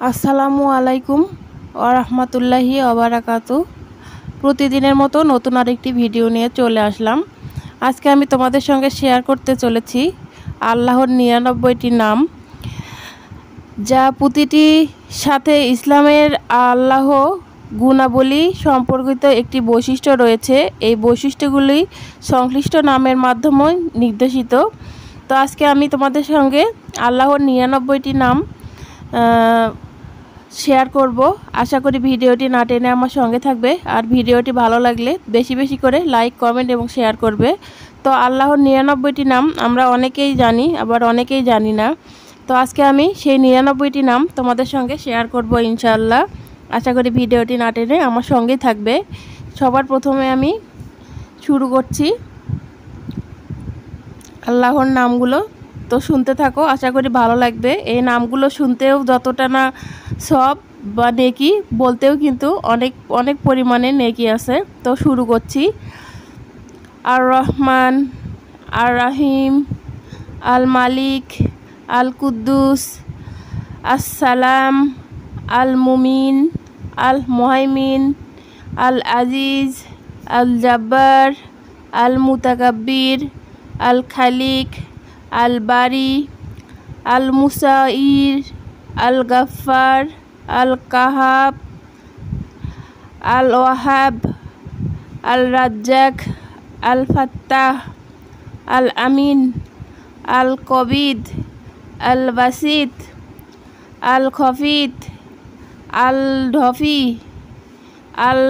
আসসালামু আলাইকুম ওয়া রাহমাতুল্লাহি ওয়া বারাকাতুহু। প্রতিদিনের মতো নতুন আরেকটি ভিডিও নিয়ে চলে আসলাম। আজকে আমি তোমাদের সঙ্গে শেয়ার করতে চলেছি আল্লাহর ৯৯টি নাম, যা প্রতিটি সাথে ইসলামের আল্লাহ গুণাবলী সম্পর্কিত একটি বৈশিষ্ট্য রয়েছে। এই বৈশিষ্ট্যগুলি সংশ্লিষ্ট নামের মাধ্যমে নির্দেশিত। তো আজকে আমি তোমাদের সঙ্গে আল্লাহর ৯৯টি নাম শেয়ার করব। আশা করি ভিডিওটি না টেনে আমার সঙ্গে থাকবে, আর ভিডিওটি ভালো লাগলে বেশি বেশি করে লাইক, কমেন্ট এবং শেয়ার করবে। তো আল্লাহর ৯৯টি নাম আমরা অনেকেই জানি, আবার অনেকেই জানি না। তো আজকে আমি সেই ৯৯টি নাম তোমাদের সঙ্গে শেয়ার করব ইনশাআল্লাহ। আশা করি ভিডিওটি না টেনে আমার সঙ্গেই থাকবে। সবার প্রথমে আমি শুরু করছি আল্লাহর নামগুলো। তো শুনতে থাকো, আশা করি ভালো লাগবে। এই নামগুলো শুনতেও যতটা না সব বা নেকি, বলতেও কিন্তু অনেক অনেক পরিমাণে নেকি আছে। তো শুরু করছি। আর রহমান, আর রাহিম, আল মালিক, আল কুদ্দুস, আসসালাম, আল মুমিন, আল মুহাইমিন, আল আজিজ, আল জাব্বার, আল মুতাকাব্বির, আল খালিক, আল বারি, আল মুসাইর, আল গাফফার, আল কাহাব, আল ওয়াহাব, আল রাজ্জাক, আল ফাত্তাহ, আল আমিন, আল কবিদ, আল বাসিত, আল খফিদ, আল ঢফি, আল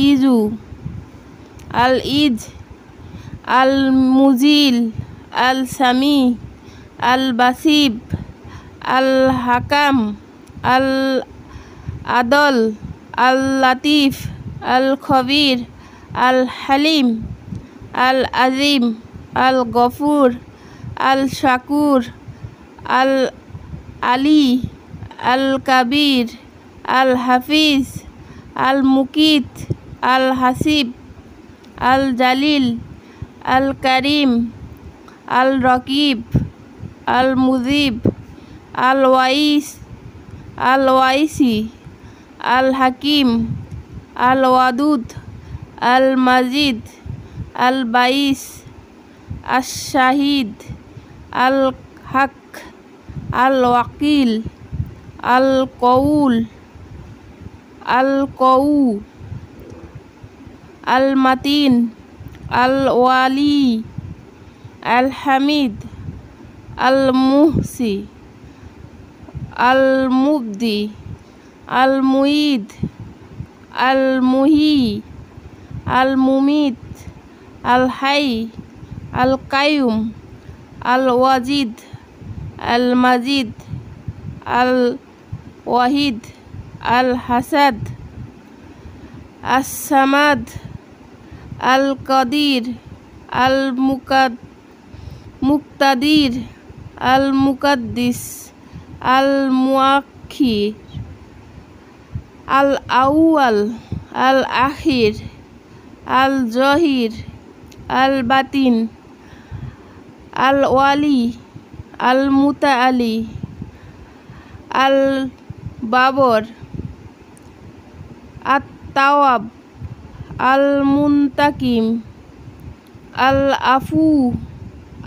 ইজু, আল ইজ, আল মুজিল, আল সামি, আল বাসিব, আল হাকাম, আল আদল, আল লাতিফ, আল খবির, আল হালিম, আল আজিম, আল গফুর, আল শাকুর, আল আলী, আল কাবির, আল হাফিজ, আল মুকিত, আল হাসিব, আল জালিল, আল কারিম, আল রকিব, আল মুজিব, আল ওয়াইস, আল ওয়াইসি, আল হাকিম, আল ওয়াদুদ, আল মাজিদ, আল বাইস, আশ শাহিদ, আল হক, আল ওয়াকিল, আল কউল, আল কউ, আল মাতিন, আল ওয়ালি, আল হামিদ, আল মুহসি, আল মুবদি, আল মুঈদ, আল মুহি, আল মুমিত, আল হাই, আল কায়ুম, আল ওয়াজিদ, আল মাজিদ, আল ওয়াহিদ, আল হাসাদ, আস সামাদ, আল কাদির, আল মুক্তাদির, আল মুকাদ্দিস, আল মুআখির, আল আউয়াল, আল আখির, আল জহির, আল বাতিন, আল ওয়ালি, আল মুতাআলি, আল বাবর, আত তাওয়াব, আল মুনতাকিম, আল আফু,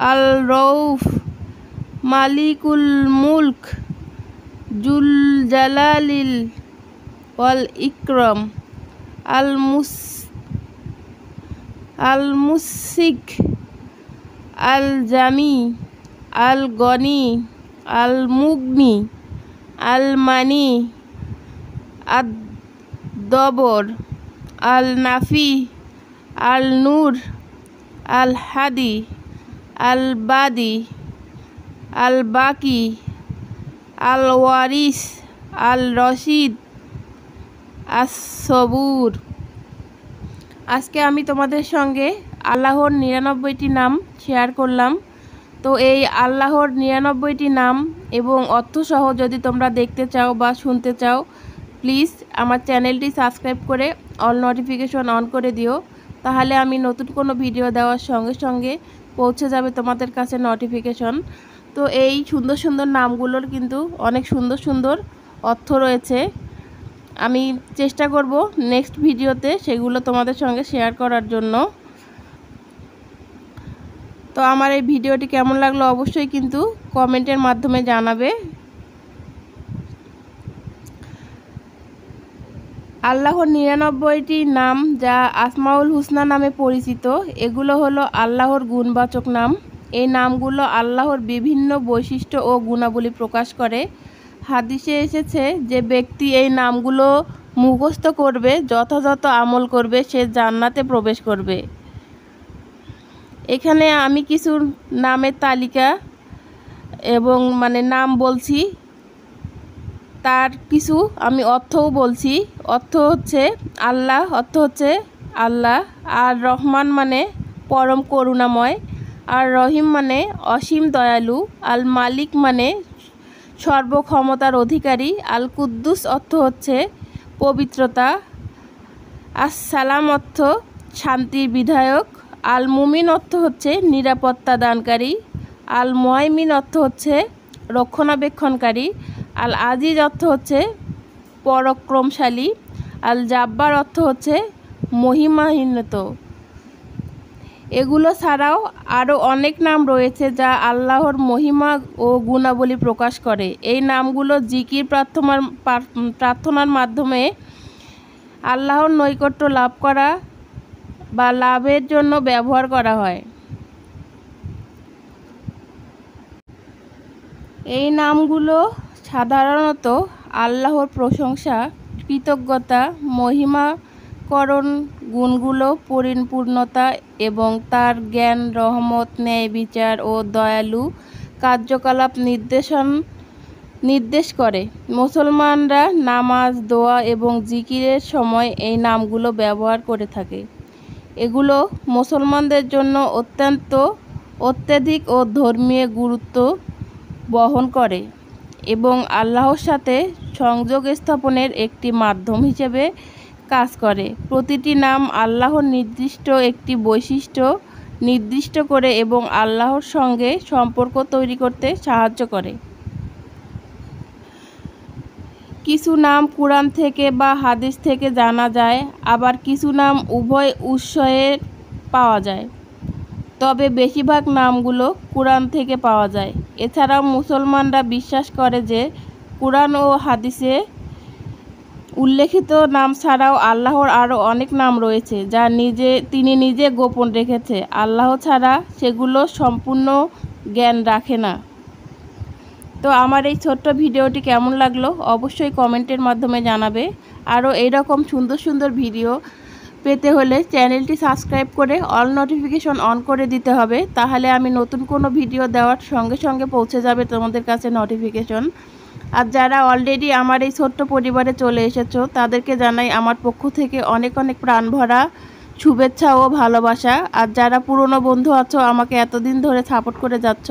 আল রউফ, মালিকুল মুলক, জুল জালালিল ওয়াল ইকরাম, আল মুসিক, আল জামি, আল গনি, আল মুগনি, আল মানি, আদ দবর, আল নাফি, আল নূর, আল হাদি, আল বাদি, আল বাকি, আল ওয়ারিস, আল রশিদ, আস সবুর। আজকে আমি তোমাদের সঙ্গে আল্লাহর ৯৯টি নাম শেয়ার করলাম। তো এই আল্লাহর ৯৯টি নাম এবং অর্থসহ যদি তোমরা দেখতে চাও বা শুনতে চাও, প্লিজ আমার চ্যানেলটি সাবস্ক্রাইব করে অল নোটিফিকেশন অন করে দিও। তাহলে আমি নতুন কোনো ভিডিও দেওয়ার সঙ্গে সঙ্গে পৌঁছে যাবে তোমাদের কাছে নোটিফিকেশন। তো এই সুন্দর সুন্দর নামগুলোর কিন্তু অনেক সুন্দর সুন্দর অর্থ রয়েছে। আমি চেষ্টা করব নেক্সট ভিডিওতে সেগুলো তোমাদের সঙ্গে শেয়ার করার জন্য। তো আমার এই ভিডিওটি কেমন লাগলো অবশ্যই কিন্তু কমেন্টের মাধ্যমে জানাবে। আল্লাহর 99টি নাম যা আসমাউল হুসনা নামে পরিচিত, এগুলো হলো আল্লাহর গুণবাচক নাম। এই নামগুলো আল্লাহর বিভিন্ন বৈশিষ্ট্য ও গুণাবলী প্রকাশ করে। হাদিসে এসেছে যে ব্যক্তি এই নামগুলো মুখস্থ করবে, যথাযথ আমল করবে, সে জান্নাতে প্রবেশ করবে। এখানে আমি কিছু নামের তালিকা এবং নাম বলছি, তার কিছু আমি অর্থও বলছি। অর্থ হচ্ছে আল্লাহ, অর্থ হচ্ছে আল্লাহ। আর রহমান মানে পরম করুণাময়। আর রহিম মানে অসীম দয়ালু। আল মালিক মানে সর্বক্ষমতার অধিকারী। আল কুদ্দুস অর্থ হচ্ছে পবিত্রতা। আসসালাম অর্থ শান্তির বিধায়ক। আল মুমিন অর্থ হচ্ছে নিরাপত্তা দানকারী। আল মুহাইমিন অর্থ হচ্ছে রক্ষণাবেক্ষণকারী। আল আজিজ অর্থ হচ্ছে পরাক্রমশালী। আল জাব্বার অর্থ হচ্ছে মহিমান্বিত। এগুলো ছাড়াও আরও অনেক নাম রয়েছে যা আল্লাহর মহিমা ও গুণাবলী প্রকাশ করে। এই নামগুলো জিকির প্রার্থনার মাধ্যমে আল্লাহর নৈকট্য লাভ করা বা লাভের জন্য ব্যবহার করা হয়। এই নামগুলো সাধারণত আল্লাহর প্রশংসা, কৃতজ্ঞতা, মহিমাকরণ গুণগুলো পরিপূর্ণতা এবং তার জ্ঞান, রহমত, ন্যায় বিচার ও দয়ালু কার্যকলাপ নির্দেশ করে। মুসলমানরা নামাজ, দোয়া এবং জিকিরের সময় এই নামগুলো ব্যবহার করে থাকে। এগুলো মুসলমানদের জন্য অত্যধিক ও ধর্মীয় গুরুত্ব বহন করে এবং আল্লাহর সাথে সংযোগ স্থাপনের একটি মাধ্যম হিসেবে কাজ করে। প্রতিটি নাম আল্লাহর নির্দিষ্ট একটি বৈশিষ্ট্য নির্দিষ্ট করে এবং আল্লাহর সঙ্গে সম্পর্ক তৈরি করতে সাহায্য করে। কিছু নাম কুরআন থেকে বা হাদিস থেকে জানা যায়, আবার কিছু নাম উভয় উৎসে পাওয়া যায়, তবে বেশিরভাগ নামগুলো কুরআন থেকে পাওয়া যায়। এছাড়াও মুসলমানরা বিশ্বাস করে যে কুরআন ও হাদিসে উল্লেখিত নাম ছাড়াও আল্লাহর আরও অনেক নাম রয়েছে যা তিনি নিজে গোপন রেখেছে। আল্লাহ ছাড়া সেগুলো সম্পূর্ণ জ্ঞান রাখে না। তো আমার এই ছোট্ট ভিডিওটি কেমন লাগলো অবশ্যই কমেন্টের মাধ্যমে জানাবে। আরও এইরকম সুন্দর সুন্দর ভিডিও পেতে হলে চ্যানেলটি সাবস্ক্রাইব করে অল নোটিফিকেশন অন করে দিতে হবে, তাহলে আমি নতুন কোনো ভিডিও দেওয়ার সঙ্গে সঙ্গে পৌঁছে যাবে তোমাদের কাছে নোটিফিকেশন। আর যারা অলরেডি আমার এই ছোট্ট পরিবারে চলে এসেছো তাদেরকে জানাই আমার পক্ষ থেকে অনেক অনেক প্রাণ ভরা শুভেচ্ছা ও ভালোবাসা। আর যারা পুরনো বন্ধু আছো, আমাকে এতদিন ধরে সাপোর্ট করে যাচ্ছ,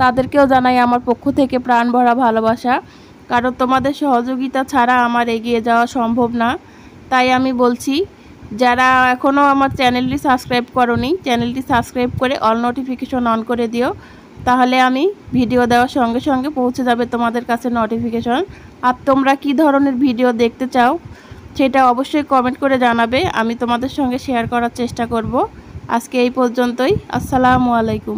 তাদেরকেও জানাই আমার পক্ষ থেকে প্রাণ ভরা ভালোবাসা। কারণ তোমাদের সহযোগিতা ছাড়া আমার এগিয়ে যাওয়া সম্ভব না। তাই আমি বলছি, যারা এখনও আমার চ্যানেলটি সাবস্ক্রাইব করোনি, চ্যানেলটি সাবস্ক্রাইব করে অল নোটিফিকেশন অন করে দিও, তাহলে আমি ভিডিও দেওয়ার সঙ্গে সঙ্গে পৌঁছে যাবে তোমাদের কাছে নোটিফিকেশন। আর তোমরা কী ধরনের ভিডিও দেখতে চাও সেটা অবশ্যই কমেন্ট করে জানাবে, আমি তোমাদের সঙ্গে শেয়ার করার চেষ্টা করব। আজকে এই পর্যন্তই। আসসালামু আলাইকুম।